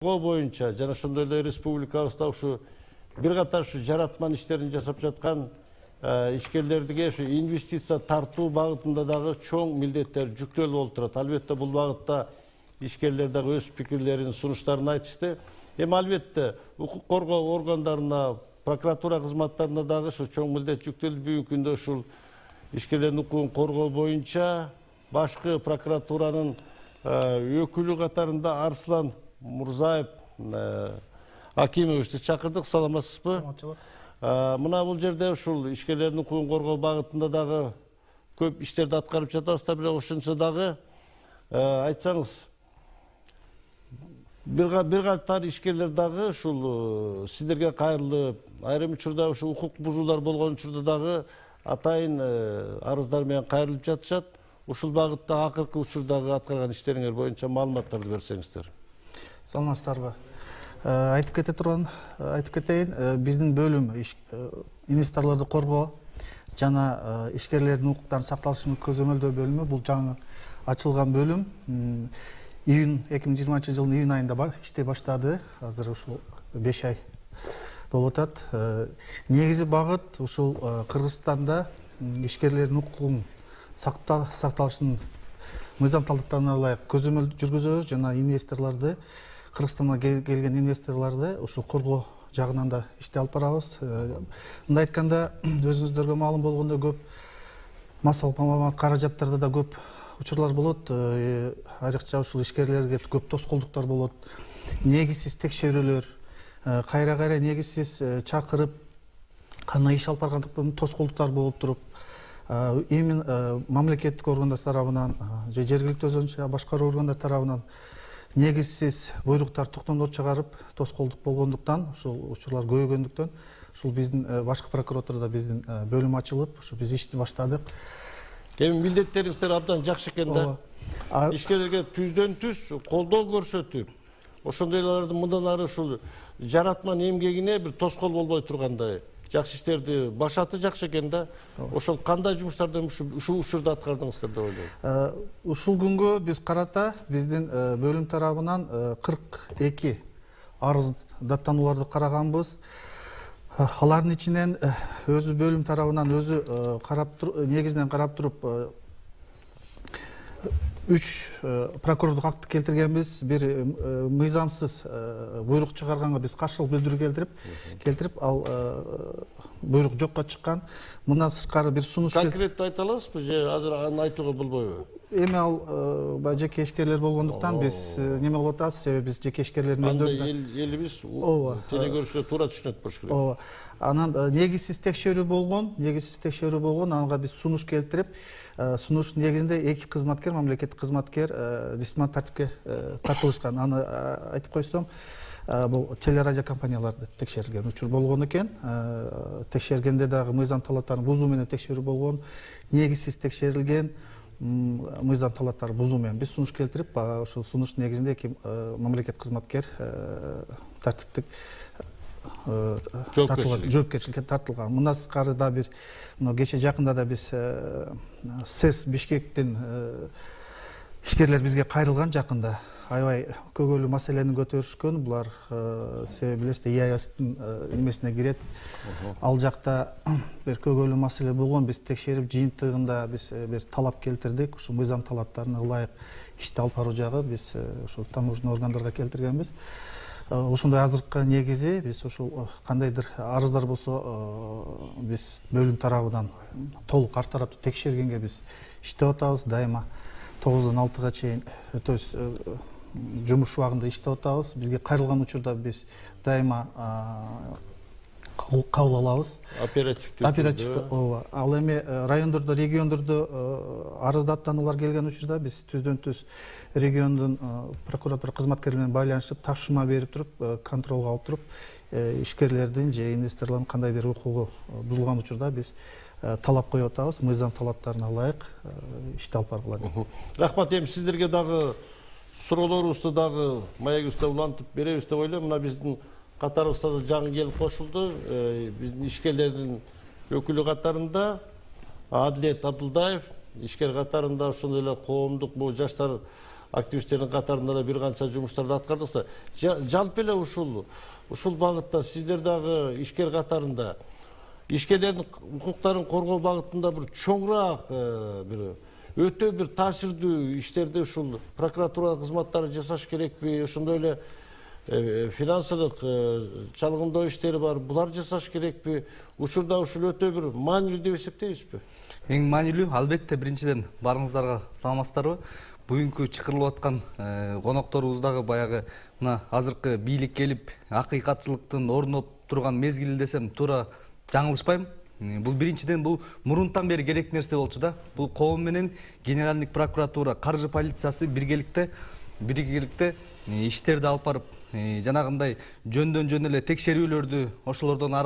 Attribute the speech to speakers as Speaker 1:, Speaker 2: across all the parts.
Speaker 1: коргоо боюнча жана ошондой эле республикабызда ушу бир катар ушу жаратман иштерин жасап жаткан ишкерлерге ушу инвестиция тартуу багытында дагы чоң милдеттер жүктөлүп болуп турат. Албетте бул багытта ишкерлер дагы өз пикирлерин, сунуштарын айтышты. Эми албетте укук коргоо органдарына, прокуратура кызматтарына дагы ушу чоң милдет жүктөлүп, бүгүнкү күндө ушул ишкерлердин укугун коргоо боюнча башкы прокуратуранын өкүлү катарында Арслан Мурзаев Акимовичти чакырдык. Саламатсызбы? Мына бул жерде ушул ишкерлердин укугун коргоо багытында дагы көп иштерди аткарып жатасыздар, бирок ошончо дагы айтсаңыз бир катар ишкерлер дагы ушул сиздерге кайрылып, айрым учурда ушу укук бузуулар болгон учурда дагы атайын арыздар менен кайрылып жатышат. Ушул багытта акыркы учурдагы аткарган иштериңер боюнча маалыматтарды берсеңиздер.
Speaker 2: Саламатсыздарбы? Айтып кетейин, биздин бөлүм инвесторлорду коргоо жана ишкерлердин укуктарын сакталышын көзөмөлдөө бөлүмү бул жаңы ачылган бөлүм. Июнь 2020 жылдын июнь айында иштей баштады. Азыр ушул 5 ай болуп атат. Негизи багыт ушул Кыргызстанда ишкерлердин укугун сакталышын мыйзам талаптарына ылайык көзөмөл жүргүзөбүз жана инвесторлорду, Кыргызстанга келген инвесторлорду ушул коргоо жагынан да иштей алып барабыз. Мындай айтканда, өзүңүздөргө маалым болгондой көп массалык каражаттарда да көп учурлар болот. Айрыкча ушул ишкерлерге көп тоскоолдуктар болот. Негизсиз текшерүүлөр, кайра негизсиз чакырып, кандай иш алып баргандыктан тоскоолдуктар болуп туруп, эми мамлекеттик органдар тарабынан же жергиликтүү өзүнчө башкаруу органдар тарабынан негизсиз буйруктар, токтомдор чыгарып, тоскоолдук болгондуктан, ушул учурлар көбөйгөндүктөн, ушул биздин башкы прокуратурада биздин бөлүм ачылып, ушу биз ишти баштадык.
Speaker 1: Эми милдеттериңиздер абдан жакшы экен да. Ишкерлерге түздөн түз колдоо көрсөтүп, ошондой эле мындан ары ушул жаратман эмгегине бир тоскоол болбой тургандай жакшы иштерди башаты жакшы экен да. Ошол кандай жумуштарды ушул учурда аткардыңыздар деп ойлойм.
Speaker 2: Ушул күнгө биз карата биздин бөлүм тарабынан 42 арыз даттанууларды караганбыз. Алардын ичинен өзү бөлүм тарабынан өзү негизинен карап туруп 3 прокурорлук акты келтиргенбиз. Бир мыйзамсыз буйрук чыгарганга биз каршылык билдирүү келтирип, ал буйрук жокко чыккан. Мындан сырткары бир сунуш
Speaker 1: конкреттүү айта аласызбы же азыр аны айтууга болбойбу?
Speaker 2: Эми ал жеке ишкерлер болгондуктан биз неме кылып атабыз, себеби биз жеке ишкерлердин өздөрү
Speaker 1: элибиз телекөрүүчүлөр туура түшүнөт болуш керек.
Speaker 2: Ооба. Анан негизсиз текшерүү болгон, анга биз сунуш келтирип, сунуш негизинде 2 кызматкер, мамлекеттик кызматкер дисциплинардык тартипке тартылышкан. Аны айтып койсом, бул телерадио компанияларды текшерилген учур болгон экен. Текшергенде дагы мыйзам талаптарын бузуу менен текшерүү болгон, негизсиз текшерилген, мыйзам талаптары бузуу менен биз сунуш келтирип, ошол сунуш негизинде мамлекеттик кызматкер тартиптик жоопкерчиликке тартылган. Мындан сырткары да бир кече жакында да биз СЭС Бишкектин ишкерлер бизге кайрылган жакында. Аябай көйгөйлүү маселени көтөрүшкөн. Булар себеби билесиздер, ИАЭСтин немесине кирет. Ал жакта бир көйгөйлүү маселе болгон. Биз текшерип, жыйынтыгында биз бир талап келтирдик. Ушу мыйзам талаптарына ылайык ишти алып баруу жагы биз ошол таможня органдарга келтиргенбиз. Ошондой азыркы негизи биз ушул кандайдыр арыздар болсо биз бөлүм тарабынан толук ар тараптуу текшергенге биз иштеп атабыз. Дайыма 9-дан 6-га чейин, то есть жумуш убагында иштеп атабыз. Бизге кайрылган учурда биз дайыма кабыл алабыз. Оперативдүү. Ооба. Ал эми райондордо, региондордо арыз даттануулар келген учурда биз түздөн түз региондун прокуратура кызматкерлери менен байланышып, тапшырма берип туруп, контролго алып туруп, ишкерлердин же инвесторлордун кандай бир укугу бузулган учурда биз талап коюп атабыз. Мыйзам талаптарына ылайык ишти алып баргыла деп.
Speaker 1: Рахмат. Эми сиздерге дагы суроолорубузду дагы маегибизде улантып беребиз деп ойлойм. Мына биздин катарыбызда да жаңы келип кошулду. Биздин ишкерлердин өкүлү катарында Адилет Абдылдаев, ишкер катарында ошондой эле коомдук бул жаштар активисттердин катарында да бир канча жумуштарды аткардыкса, жалпы эле ушул багытта сиздер дагы ишкер катарында ишкерлердин укуктарын коргоо багытында бир чоңураак өтө бир таасирдүү иштерди ушул прокуратура кызматтары жасаш керекпи? Ошондой эле финансылык чалгындоо иштери бар, булар жасаш керекпи? Учурда ушул өтө бир маанилүү деп эсептейсизби?
Speaker 3: Эң маанилүү албетте биринчиден баарыңыздарга саламатсыздарбы? Бүгүнкү чакырылып аткан конокторубуздагы баягы мына азыркы бийлик келип акыйкатчылыктын орноп турган мезгили десем туура жаңылышпайм. Бул биринчиден бул мурунтан бери керек нерсе болчу да. Бул коом менен Генеральный прокуратура, каржы полициясы биргеликте иштерди алып барып, жанагындай жөндөн жөн эле текшерүүлөрдү ошолордон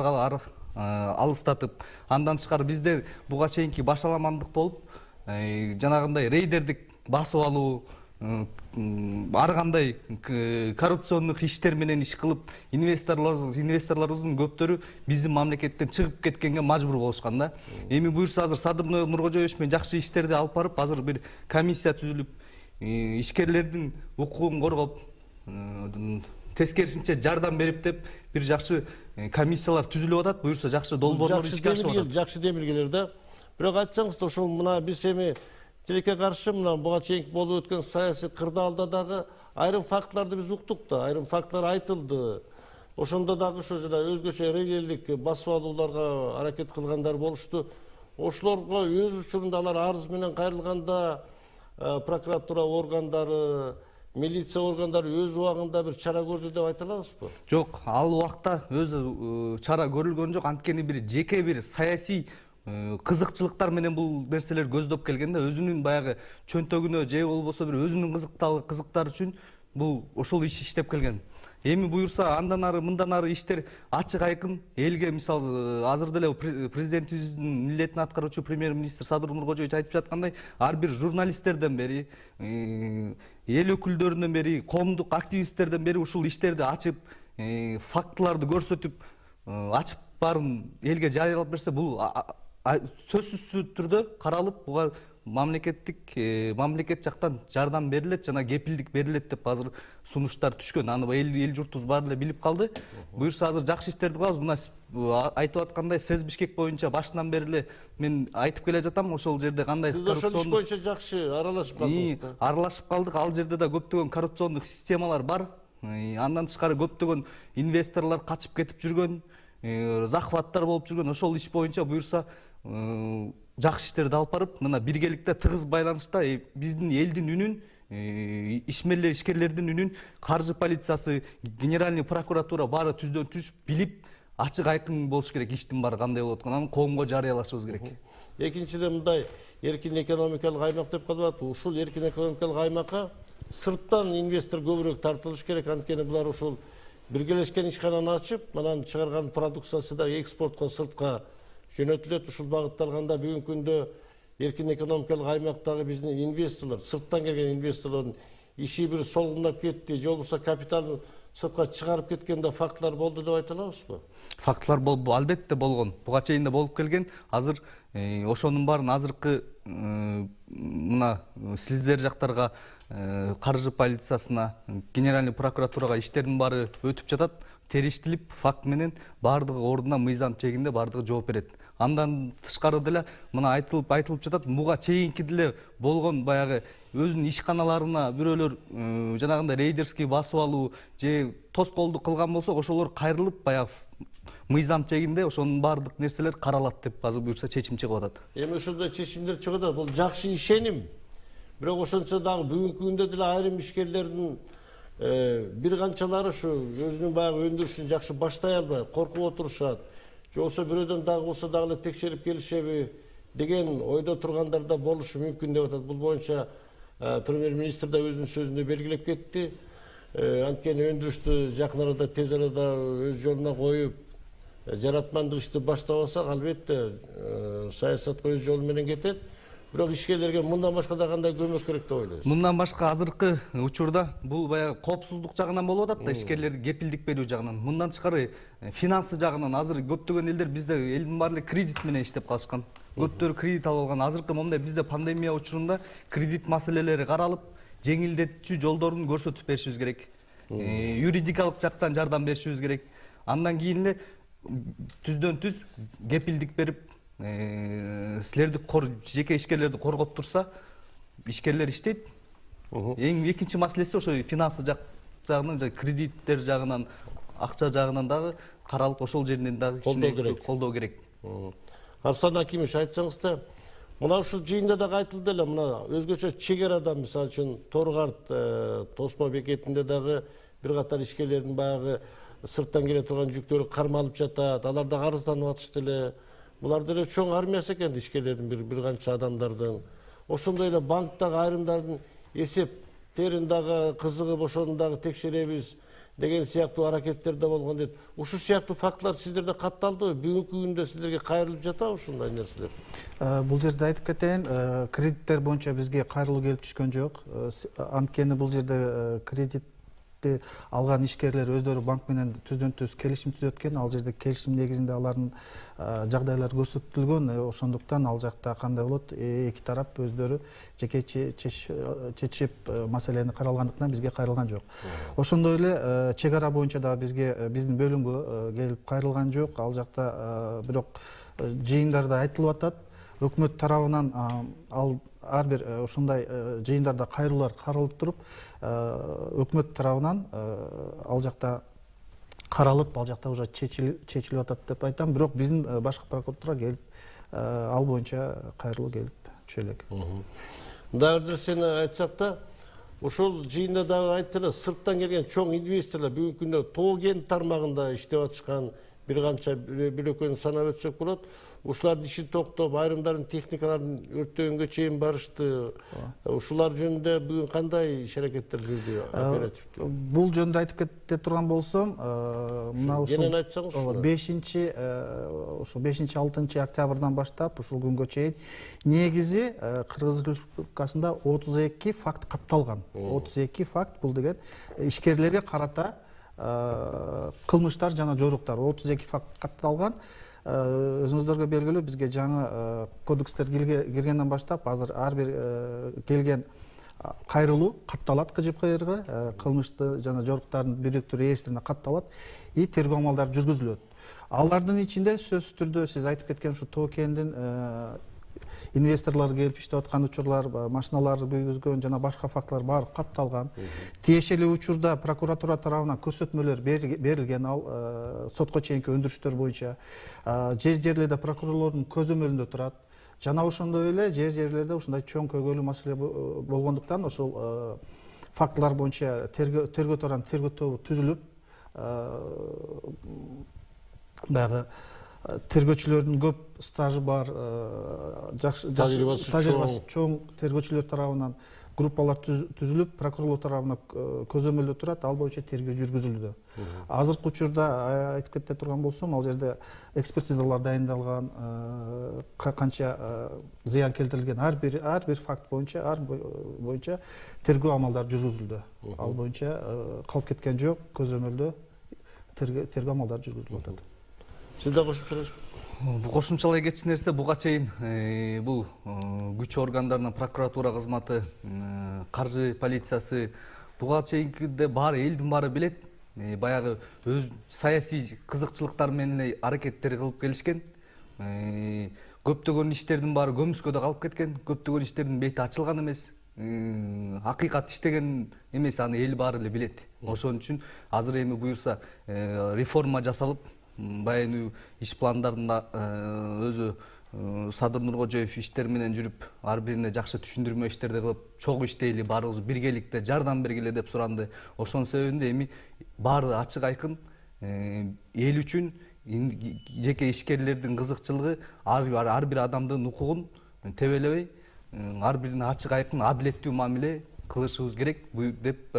Speaker 3: алыстатып, андан тышкары бизде буга чейинки башаламандык болуп, жанагындай рейдердик басып алуу, ар кандай коррупциондук иштер менен иш кылып, инвесторлорубуздун көптөрү биздин мамлекеттен чыгып кеткенге мажбур болушкан да. Эми буюрса азыр Садырбай Нуркожоевич менен жакшы иштерди алып барып, азыр бир комиссия түзүлүп, ишкерлердин укугун коргоп, тескерисинче жардам берип деп бир жакшы комиссиялар түзүлүп атат. Буюрса жакшы долбоорлор ишке ашып атат.
Speaker 1: Жакшы демилгелер да. Бирок айтсаңыз да ошол мына биз эми тилекке каршы мына буга чейинки болуп өткөн саясий кырдаалда дагы айрым фактыларды биз уктук да, айрым фактылар айтылды. Ошондо дагы ошо жана өзгөчө рейдерлик басып алууларга аракет кылгандар болушту. Ошолорго өз учурунда алар арыз менен кайрылганда прокуратура органдары, милиция органдары өз убагында бир чара көрдү деп айта алабызбы?
Speaker 3: Жок, ал убакта өз чара көрүлгөн жок. Анткени бир жеке бир саясий кызыкчылыктар менен бул нерселер көздөп келгенде, өзүнүн баягы чөнтөгүнө же болбосо бир өзүнүн кызыктары үчүн бул ошол иш иштеп келген. Эми буюрса андан ары мындан ары иштер ачык айкын элге, мисалы азыр деле президентибиздин милдетин аткаруучу премьер-министр Садыр Нуркожоевич айтып жаткандай, ар бир журналисттерден бери, эл өкүлдөрүнөн бери, коомдук активисттерден бери ушул иштерди ачып, фактыларды көрсөтүп, ачып барын элге жарыялап берсе, бул сөзсүз түрдө каралып, буга мамлекет жактан жардам берилет жана кепилдик берилет деп азыр сунуштар түшкөн. Аны эл журтубуз баары эле билип калды. Буюрса азыр жакшы иштерди кылабыз. Мына айтып аткандай Сез Бишкек боюнча башынан бери эле мен айтып келе жатам, ошол жерде кандай
Speaker 1: коррупцион ошол иш боюнча жакшы аралашып калдыңыз.
Speaker 3: Аралашып калдык. Ал жерде да көптөгөн коррупциондук системалар бар. Андан тышкары көптөгөн инвесторлор качып кетип жүргөн, захваттар болуп жүргөн. Ошол иш боюнча буюрса жакшы иштерди алып барып, мына биргеликте тыгыз байланышта биздин элдин үнүн, ишкерлердин үнүн каржы полициясы, Генеральный прокуратура баары түздөн түз билип, ачык айкын болуш керек иштин баары кандай болуп атканын коомго жарыялашыбыз керек.
Speaker 1: Экинчиден мындай эркин экономикалык аймак деп калат. Ушул эркин экономикалык аймакка сырттан инвестор көбүрөөк тартылыш керек. Анткени булар ушул биргелешкен ишкананы ачып, анан чыгарган продукциясы да экспортко, сыртка жөнөтүлөт. Ушул багытта алганда бүгүнкү күндө эркин экономикалык аймактагы биздин инвесторлор, сырттан келген инвесторлордун иши бир солгундап кетти, же болбосо капиталын сыртка чыгарып кеткенде фактылар болду деп айта алабызбы?
Speaker 3: Фактылар албетте болгон. Буга чейин да болуп келген. Азыр ошонун баарын азыркы мына сиздер жактарга каржы полициясына, Генеральный прокуратурага иштердин баары өтүп жатат. Териштилип, факт менен баардыгы ордуна мыйзам чегинде баардыгы жооп берет. Андан тышкары деле мына айтылып жатат, буга чейинки деле болгон баягы өзүнүн ишканаларына бирөөлөр жанагындай рейдерский басып алуу же тоскоолдук кылган болсо, ошолор кайрылып баягы мыйзам чегинде ошонун баардык нерселер каралат деп азыр буюрса чечим чыгып атат.
Speaker 1: Эми ошондой чечимдер чыгып атат. Бул жакшы ишеним. Бирок ошончо дагы бүгүнкү күндө деле айрым ишкерлердин бир канчалары ушу өзүнүн баягы өндүрүшүн жакшы баштай албай коркуп отурушат. Же болбосо бирөөдөн дагы болсо дагы текшерип келишеби деген ойдо тургандар да болушу мүмкүн деп атат. Бул боюнча премьер-министр да өзүнүн сөзүндө белгилеп кетти. Анткени өндүрүштү жакын арада тез арада өз жолуна коюп, жаратмандык ишти баштабасак, албетте саясатка өз жолу менен кетет. Бирок ишкерлерге мындан башка да кандай көмөк керек деп ойлойсуз?
Speaker 3: Мындан башка азыркы учурда бул баягы коопсуздук жагынан болуп атат да, ишкерлерге кепилдик берүү жагынан. Мындан тышкары финансы жагынан азыр көптөгөн элдер бизде элдин баары эле кредит менен иштеп калышкан. Көптөрү кредит алып алган. Азыркы момундай бизде пандемия учурунда кредит маселелери каралып, жеңилдетүүчү жолдорун көрсөтүп беришибиз керек. Юридикалык жактан жардам беришибиз керек. Андан кийин эле түздөн түз кепилдик берип, силерди жеке ишкерлерди коргоп турса, ишкерлер иштейт. Эң экинчи маселеси ошо финансы жагынан, кредиттер жагынан, акча жагынан дагы каралып, ошол жеринен дагы колдоо керек.
Speaker 1: Арслан Акимович, айтсаңызда, мына ушул жыйында дагы айтылды эле, мына өзгөчө чек арада, мисалы үчүн Торгарт тосмо бекетинде дагы бир катар ишкерлердин баягы сырттан келе турган жүктөрү кармалып жатат, алар да арызданып атышты эле. Булар деле чоң армиясы экен ишкерлердин, бир канча адамдардын. Ошондой эле банктагы айрымдардын эсептерин дагы кызыгып ошону дагы текшеребиз деген сыяктуу аракеттер да болгон дейт. Ушул сыяктуу фактылар сиздерде катталдыбы? Бүгүнкү күндө сиздерге кайрылып жатабы ушундай нерселер?
Speaker 2: Бул жерде айтып кетейин, кредиттер боюнча бизге кайрылуу келип түшкөн жок. Анткени бул жерде кредитти алган ишкерлер өздөрү банк менен түздөн түз келишим түзөт экен. Ал жерде келишим негизинде алардын жагдайлары көрсөтүлгөн. Ошондуктан ал жакта кандай болот? Эки тарап өздөрү жеке чечип маселени каралгандыктан бизге кайрылган жок. Ошондой эле чек ара боюнча да биздин бөлүмгө келип кайрылган жок. Ал жакта бирок жыйындарда айтылып атат. Өкмөт тарабынан ар бир ушундай жыйындарда кайрылуулар каралып туруп, өкмөт тарабынан ал жакта каралып, ал жакта уже чечилип атат деп айтам. Бирок биздин башкы прокуратура келип, ал боюнча кайрылуу келип түшө элек.
Speaker 1: Дагы бир нерсени айтсак да, ошол жыйында дагы айттылар, сырттан келген чоң инвесторлор бүгүнкү күндө тоо кен тармагында иштеп атышкан бир канча бирөкөнү санап өтсөк болот. Ушулардын ишин токтоп, айрымдардын техникаларын өрттөгөнгө чейин барышты. Ушулар жөнүндө бүгүн кандай иш-аракеттер жүрдү оперативдүү?
Speaker 2: Бул жөнүндө айтып кете турган болсом, мына ушул 5-6 октябрдан баштап ушул күнгө чейин негизи Кыргыз Республикасында 32 факт катталган. 32 факт бул деген ишкерлерге карата кылмыштар жана жоруктар 32 факт катталган. Өзүңүздөргө белгилүү, бизге жаңы кодекстер киргенден баштап азыр ар бир келген кайрылуу катталат КЖПКРга, кылмышты жана жоруктардын бириктүү реестрине катталат и тергөө амалдары жүргүзүлөт. Алардын ичинде сөзсүз түрдө сиз айтып кеткен ушу тоо кендин инвесторлор келип иштеп аткан учурлар, машиналарды күйгүзгөн жана башка фактылар баары катталган. Тиешелүү учурда прокуратура тарабынан көрсөтмөлөр берилген, ал сотко чейинки өндүрүштөр боюнча. Жерлерде прокурорлордун көзөмөлүндө турат. Жана ошондой эле жерлерде ушундай чоң көйгөйлүү маселе болгондуктан ошол фактылар боюнча тергөө тарабынан тергөө тобу түзүлүп, баягы тергөөчүлөрдүн көп стажы бар, жакшы тажрыйбасы чоң тергөөчүлөр тарабынан группалар түзүлүп, прокурорлор тарабынан көзөмөлдө турат, ал боюнча тергөө жүргүзүлүүдө. Азыркы учурда айтып кете турган болсом, ал жерде экспертизалар дайындалган, канча зыян келтирилген ар бир факт боюнча тергөө амалдары жүргүзүлдү. Ал боюнча калып кеткен жок, көзөмөлдө тергөө амалдары жүргүзүлүп атат.
Speaker 1: Сизде кошумчалайсызбы?
Speaker 3: Кошумчалай кетчү нерсе, буга чейин бул күч органдарынын прокуратура кызматы, каржы полициясы буга чейинкиде баары элдин баары билет. Баягы өз саясий кызыкчылыктар менен аракеттер кылып келишкен. Көптөгөн иштердин баары көмүскөдө калып кеткен, көптөгөн иштердин бети ачылган эмес. Акыйкат иштеген эмес, аны эл баары эле билет. Ошон үчүн азыр эми буюрса реформа жасалып, баянуу иш пландарында өзү Садыр Нуркожоев иштер менен жүрүп, ар бирине жакшы түшүндүрмө иштерди кылып, чогуу иштейли, баарыбыз биргеликте жардам бергиле деп суранды. Ошонун себебинде эми баары ачык айкын эл үчүн жеке ишкерлердин кызыкчылыгы ар бир адамдын укугун тебелебей, ар бирине ачык айкын адилеттүү мамиле кылышыбыз керек деп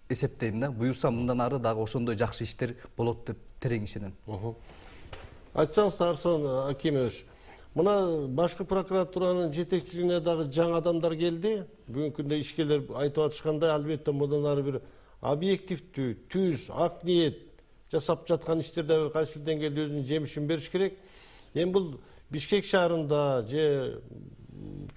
Speaker 3: эсептейм да. Буюрса мындан ары дагы ошондой жакшы иштер болот деп терең ишенем.
Speaker 1: Айтсаңыз, Арслан Акимович, мына башкы прокуратуранын жетекчилигине дагы жаңы адамдар келди. Бүгүнкү күндө ишкерлер айтып атышкандай, албетте мындан ары бир объективдүү, түз, ак ниет жасап жаткан иштерде бир кайсы бир деңгээлде өзүнүн жемишин бериш керек. Эми бул Бишкек шаарында же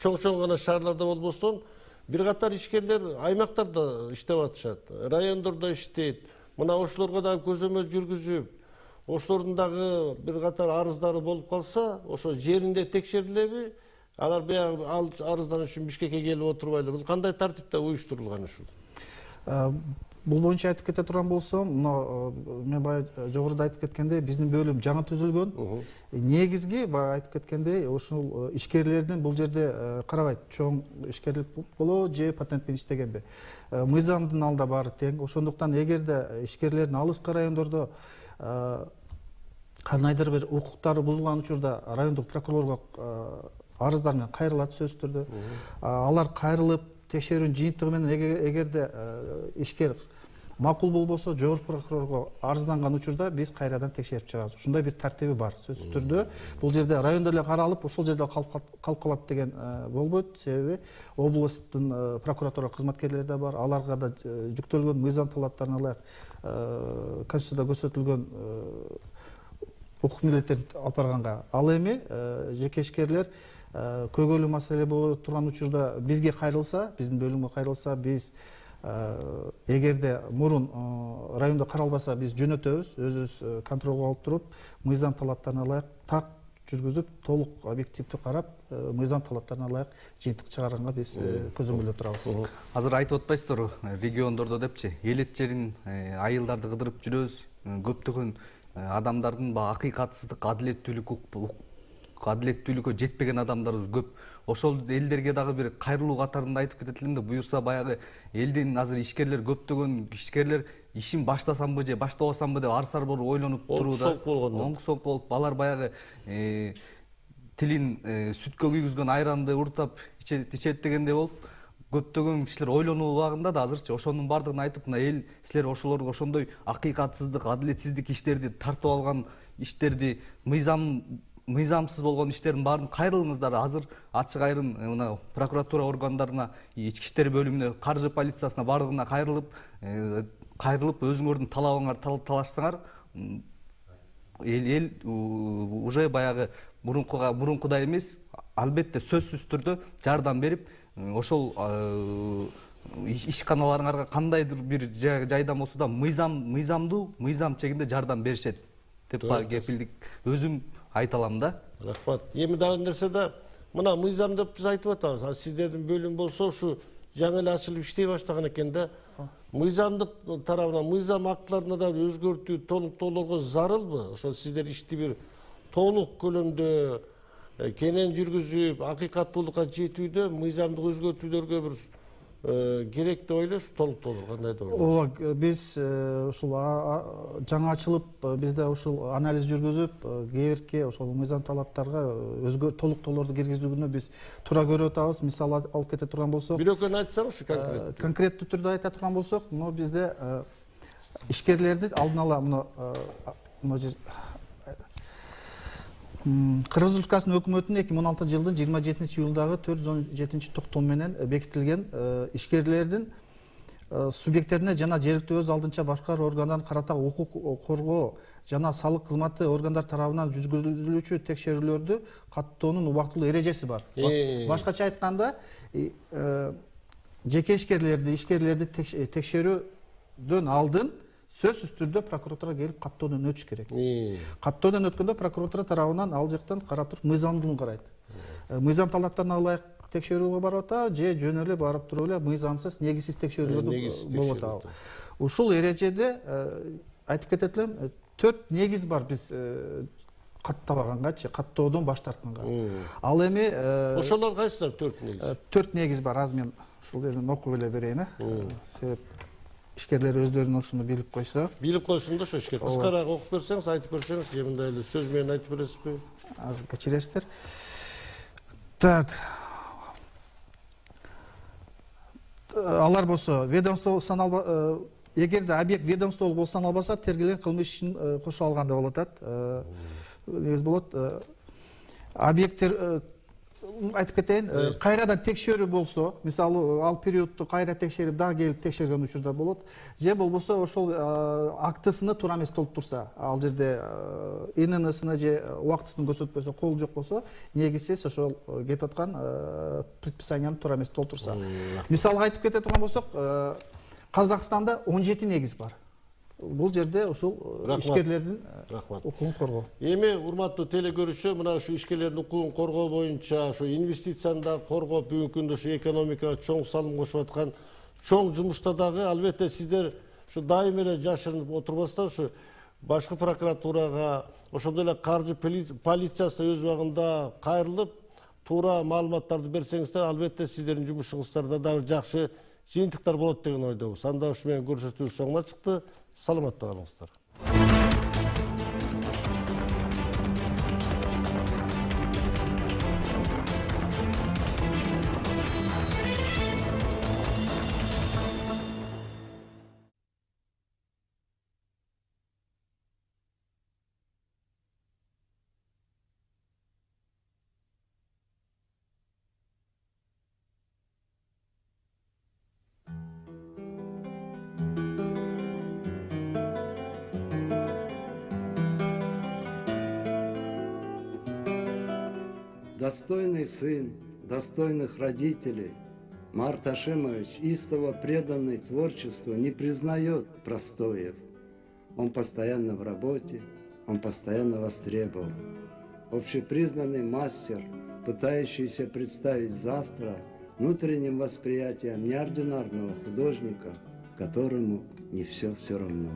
Speaker 1: чоң гана шаарларда болбосун, бир катар ишкерлер аймактарда иштеп атышат, райондордо иштейт. Мына ошолорго дагы көзөмөл жүргүзүп, ошолордун дагы бир катар арыздары болуп калса, ошо жеринде текшерилеби? Алар баягы арыздан үчүн Бишкекке келип отурбайлы. Бул кандай тартипте уюштурулган ушул?
Speaker 2: Бул боюнча айтып кете турган болсом, мен бая жогоруда айтып кеткендей, биздин бөлүм жаңы түзүлгөн. Негизги бая айтып кеткендей, ушул ишкерлердин бул жерде карабайт, чоң ишкерлик болобу же патентпен иштегенби. Мыйзамдын алдында баары тең. Ошондуктан эгерде ишкерлердин алыскы райондордо кандайдыр бир укуктары бузулган учурда райондук прокурорго арыздар менен кайрылат сөзсүз түрдө. Алар кайрылып текшерүүнүн жыйынтыгы менен эгерде ишкер макул болбосо жогорку прокурорго арызданган учурда биз кайрадан текшерип чыгабыз. Ушундай бир тартиби бар сөзсүз түрдө. Бул жерде райондо эле каралып, ошол жерде калкалат деген болбойт. Себеби областтын прокуратура кызматкерлери да бар. Аларга да жүктөлгөн мыйзам талаптарына ылайык Конституцияда көрсөтүлгөн укук милдеттерин алып барганга. Ал эми жеке ишкерлер көйгөйлүү маселе болуп турган учурда бизге кайрылса, биздин бөлүмгө кайрылса, биз эгерде мурун райондо каралбаса, биз жөнөтөбүз, өзүбүз контролго алып туруп, мыйзам талаптарына ылайык так жүргүзүп, толук объективдүү карап, мыйзам талаптарына ылайык жыйынтык чыгарганга биз көзөмөлдөп турабыз.
Speaker 3: Азыр айтып атпайсыздарбы, региондордо депчи, элет жерин, айылдарды кыдырып жүрөбүз, көптөгөн адамдардын акыйкатсыздык, адилеттүүлүккө жетпеген адамдарыбыз көп. Ошол элдерге дагы бир кайрылуу катарында айтып кетет элем да, буюрса баягы элдин азыр ишкерлер көптөгөн ишкерлер ишин баштасамбы же баштабасамбы деп арсар болуп ойлонуп турууда. Оңку соңку болуп, алар баягы тилин сүткө күйгүзгөн айранды уртап ичет дегендей болуп, көптөгөн кишилер ойлонуу убагында да азырчы ошонун бардыгын айтып, мына эл силер ошолорго ошондой акыйкатсыздык, адилетсиздик иштерди тартып алган иштерди, мыйзамсыз болгон иштердин баарын кайрылыңыздар. Азыр ачык айрын мына прокуратура органдарына, ички иштер бөлүмүнө, каржы полициясына бардыгына кайрылып өзүңөрдүн талабыңар талашсаңар, эл уже баягы мурункудай эмес, албетте сөзсүз түрдө жардам берип, ошол ишканаларыңарга кандайдыр бир жайдан болсо да мыйзам чегинде жардам беришет деп кепилдик өзүм айта алам да.
Speaker 1: Рахмат. Эми дагы нерсе да, мына мыйзам деп биз айтып атабыз. Сиздердин бөлүм болсо ушу жаңы эле ачылып иштей баштаган экен да. Мыйзамдык тарабынан мыйзам актыларына да өзгөртүү толуктоолорго зарылбы? Ошол сиздер ишти бир толук көлөмдө кенен жүргүзүп, акыйкаттуулукка жетүүдө мыйзамдык өзгөртүүлөргө бир керек деп ойлойсуз, толуктоолор кандай деп ойлойсуз?
Speaker 2: Ооба, биз ушул жаңы ачылып, бизде ушул анализ жүргүзүп, кээ бирки ошол мыйзам талаптарга толуктоолорду киргизүүнү биз туура көрүп атабыз. Мисал алып кете турган болсок,
Speaker 1: бирөкөн айтсаңызчы конкреттүү.
Speaker 2: Конкреттүү түрдө айта турган болсок, бизде ишкерлерди алдын ала мына жер Кыргыз Республикасынын өкмөтүнүн 2016 жылдын 27 июлдагы 417 токтому менен бекитилген ишкерлердин субъекттерине жана жергиликтүү өз алдынча башкаруу органдарына карата укук коргоо жана салык кызматы органдар тарабынан жүргүзүлүүчү текшерүүлөрдү каттоонун убактылуу эрежеси бар. Башкача айтканда, жеке ишкерлерди текшерүүдөн алдын сөзсүз түрдө прокуратурага келип каттоодон өтүш керек. Каттоодон өткөндө прокуратура тарабынан ал жактан карап туруп мыйзамдуулугун карайт. Мыйзам талаптарына ылайык текшерүүгө барып атабы же жөн эле барып туруп эле мыйзамсыз, негизсиз текшерүүлөрдү болуп атабы. Ушул эрежеде айтып кетет элем, 4 негиз бар биз каттабагангачы, каттоодон баш тартканга. Ал эми
Speaker 1: ошолор кайсылар 4 негиз?
Speaker 2: 4 негиз бар. Аз мен ушул жерден окуп эле берейин. Себеп ишкерлер өздөрүнүн ушуну билип койсо.
Speaker 1: Билип койсун да ошо ишкер. Кыскараак окуп берсеңиз, айтып берсеңиз, же мындай эле сөз менен айтып бересизби?
Speaker 2: Азыр кечиресиздер. Так. Алар болсо ведомство саналба, эгерде объект ведомстволук болуп саналбаса, тергелген кылмыш ишин кошо алганда болуп атат. Негиз болот. Объекттер айтып кетейин, кайрадан текшерүү болсо, мисалы ал периодду кайра текшерип дагы келип текшерген учурда болот, же болбосо ошол актысыны туура эмес толтурса, ал жерде ИНН-сына же убактысын көрсөтпөсө, кол жок болсо, негизсиз ошол кетип аткан предписанияны туура эмес толтурса. Мисалга айтып кете турган болсок, Казакстанда 17 негиз бар. Бул жерде ушул ишкерлердин укугун коргоо.
Speaker 1: Эми урматтуу телекөрүүчү, мына ушу ишкерлердин укугун коргоо боюнча, ушу инвестицияны да коргоп, бүгүнкү күндө ушу экономикага чоң салым кошуп аткан чоң жумушта дагы албетте сиздер ушу дайым эле жашырынып отурбастан ушу башкы прокуратурага, ошондой эле каржы полициясына өз убагында кайрылып, туура маалыматтарды берсеңиздер, албетте сиздердин жумушуңуздарда дагы жакшы жыйынтыктар болот деген ойдобуз. Анда ушу менен көрсөтүү соңуна чыкты. Саламатта калыңыздар.
Speaker 4: Достойный сын достойных родителей, Март Ашимович, истово преданный творчеству, не признает простоев. Он постоянно в работе, он постоянно востребован. Общепризнанный мастер, пытающийся представить завтра внутренним восприятием неординарного художника, которому не все равно.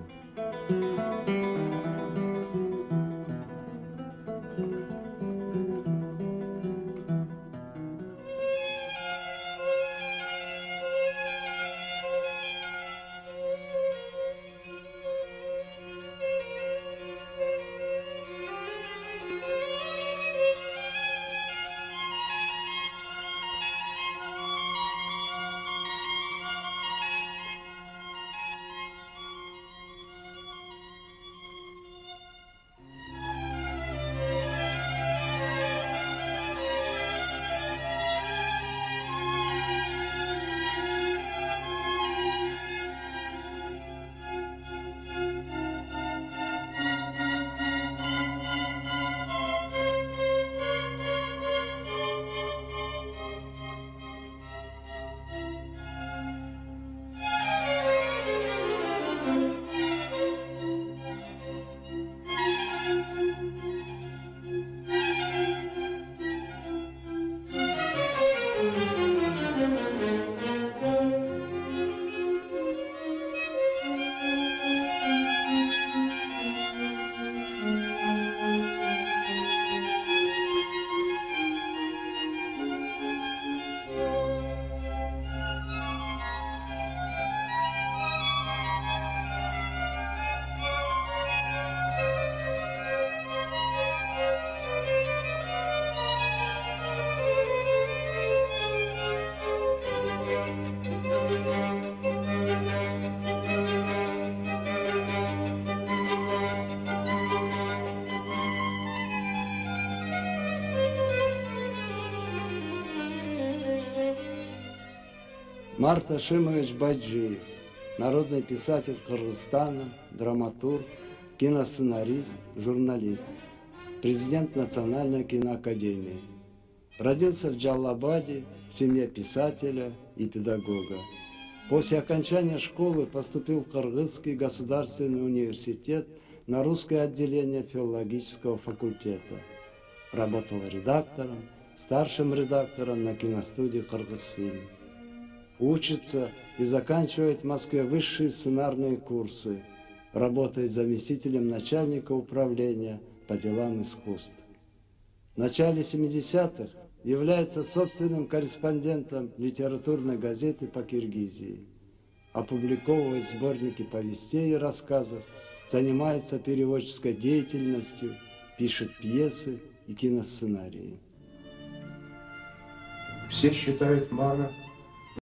Speaker 4: Март Ашимович Байджиев, народный писатель Кыргызстана, драматург, киносценарист, журналист, президент Национальной киноакадемии. Родился в Джалалабаде в семье писателя и педагога. После окончания школы поступил в Кыргызский государственный университет на русское отделение филологического факультета. Работал редактором, старшим редактором на киностудии «Кыргызфильм». Учится и заканчивает в Москве высшие сценарные курсы. Работает заместителем начальника управления по делам искусств. В начале 70-х является собственным корреспондентом литературной газеты по Киргизии. Опубликовывает сборники повестей и рассказов, занимается переводческой деятельностью, пишет пьесы и киносценарии.
Speaker 5: Все считают Мара